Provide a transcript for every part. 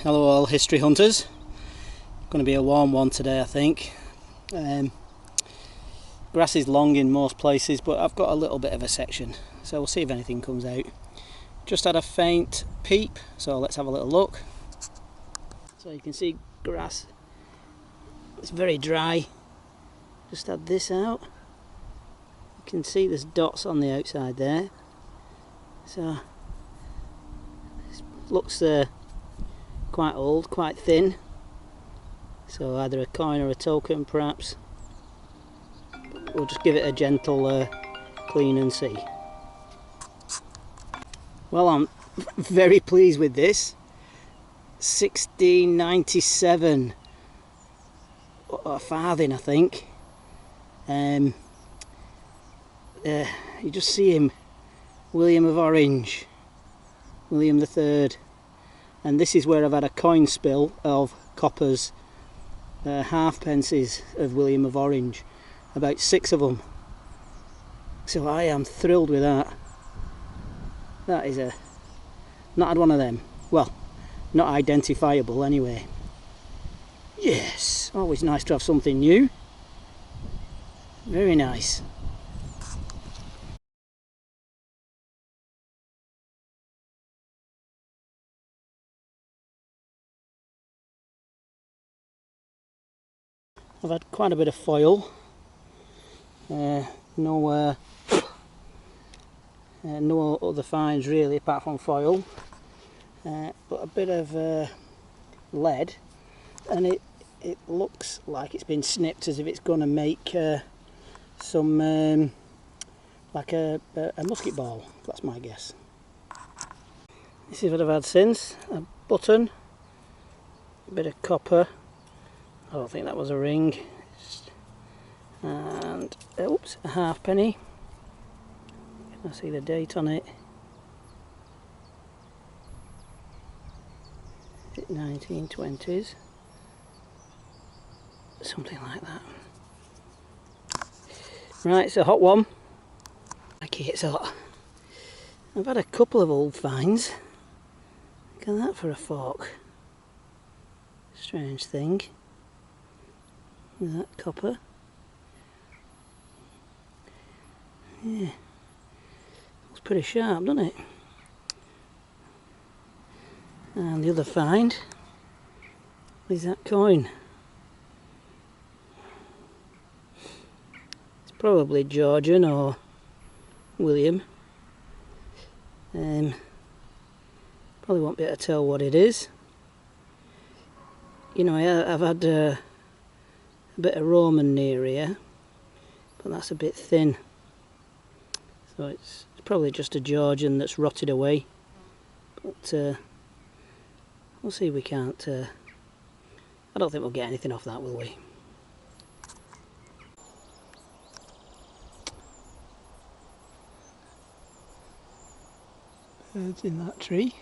Hello all history hunters. Going to be a warm one today, I think. Grass is long in most places, but I've got a little bit of a section, so we'll see if anything comes out. Just had a faint peep, so let's have a little look. So you can see grass, it's very dry. Just had this out. You can see there's dots on the outside there, so it looks quite old, quite thin, so either a coin or a token perhaps. We'll just give it a gentle clean and see. Well, I'm very pleased with this. 1697, a farthing I think. You just see him, William of Orange, William III. And this is where I've had a coin spill of coppers, halfpences of William of Orange, about 6 of them. So I am thrilled with that. That is not had one of them. Well, not identifiable anyway. Yes, always nice to have something new. Very nice. I've had quite a bit of foil. No other finds really apart from foil, but a bit of lead, and it looks like it's been snipped as if it's going to make some like a musket ball. That's my guess. This is what I've had since: a button, a bit of copper. I don't think that was a ring, and oops, a halfpenny. Can I see the date on it? Is it 1920s? Something like that. Right, it's a hot one. Okay, it's hot. I've had a couple of old finds. Look at that for a fork. Strange thing. Is that copper? Yeah. Looks pretty sharp, doesn't it? And the other find is that coin. It's probably Georgian or William. Probably won't be able to tell what it is. You know, I've had a bit of Roman near here, but that's a bit thin. So it's probably just a Georgian that's rotted away. But we'll see if we can't. I don't think we'll get anything off that, will we? Birds in that tree.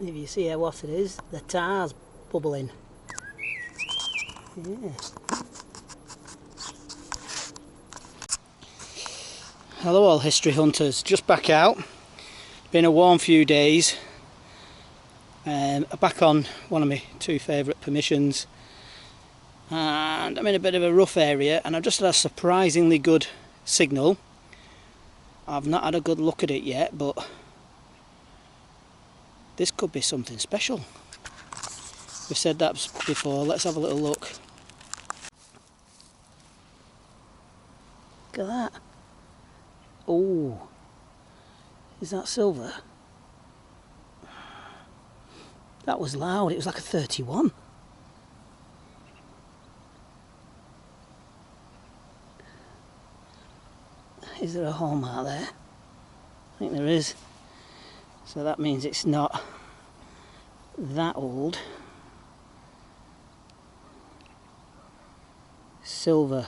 If you see what it is, the tar's bubbling. Yeah. Hello all history hunters, just back out. Been a warm few days. Back on one of my 2 favourite permissions, and I'm in a bit of a rough area, and I've just had a surprisingly good signal. I've not had a good look at it yet, but this could be something special. We've said that before. Let's have a little look. Look at that. Oh, is that silver? That was loud. It was like a 31. Is there a hallmark there? I think there is. So that means it's not that old. Silver.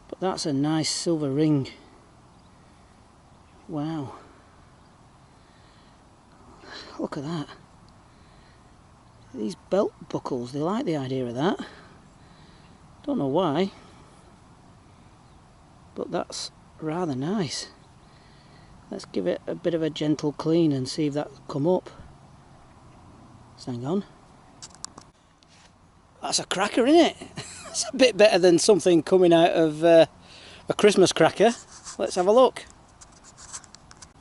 But that's a nice silver ring. Wow. Look at that. These belt buckles, they like the idea of that. Don't know why, but that's rather nice. Let's give it a bit of a gentle clean and see if that'll come up. So hang on. That's a cracker, isn't it? It's a bit better than something coming out of a Christmas cracker. Let's have a look.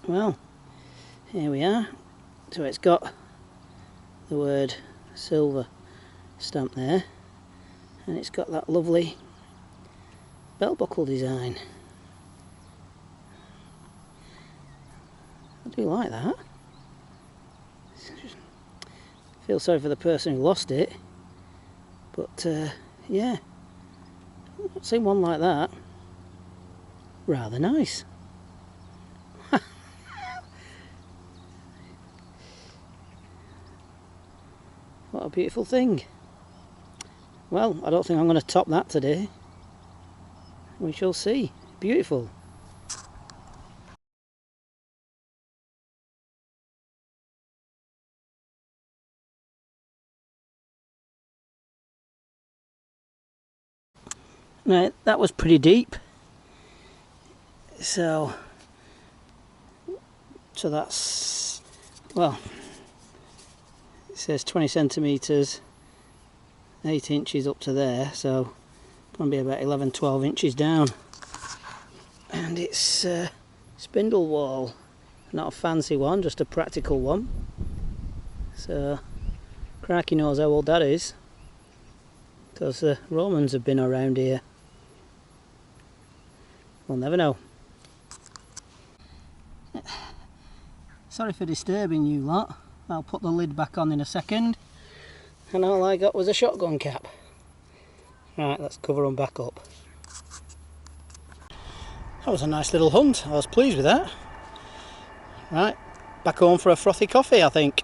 Well, here we are. So it's got the word silver stamped there, and it's got that lovely belt buckle design. I do like that. Feel sorry for the person who lost it, but yeah, I've not seen one like that. Rather nice. What a beautiful thing. Well, I don't think I'm going to top that today. We shall see. Beautiful. Right, that was pretty deep. So that's, well, it says 20 centimetres, 8 inches up to there, so going to be about 11-12 inches down. And it's spindle wall, not a fancy one, just a practical one. So crikey knows how old that is, because the Romans have been around here. We'll never know. Sorry for disturbing you lot. I'll put the lid back on in a second. And all I got was a shotgun cap. Right, let's cover them back up. That was a nice little hunt. I was pleased with that. Right, back home for a frothy coffee, I think.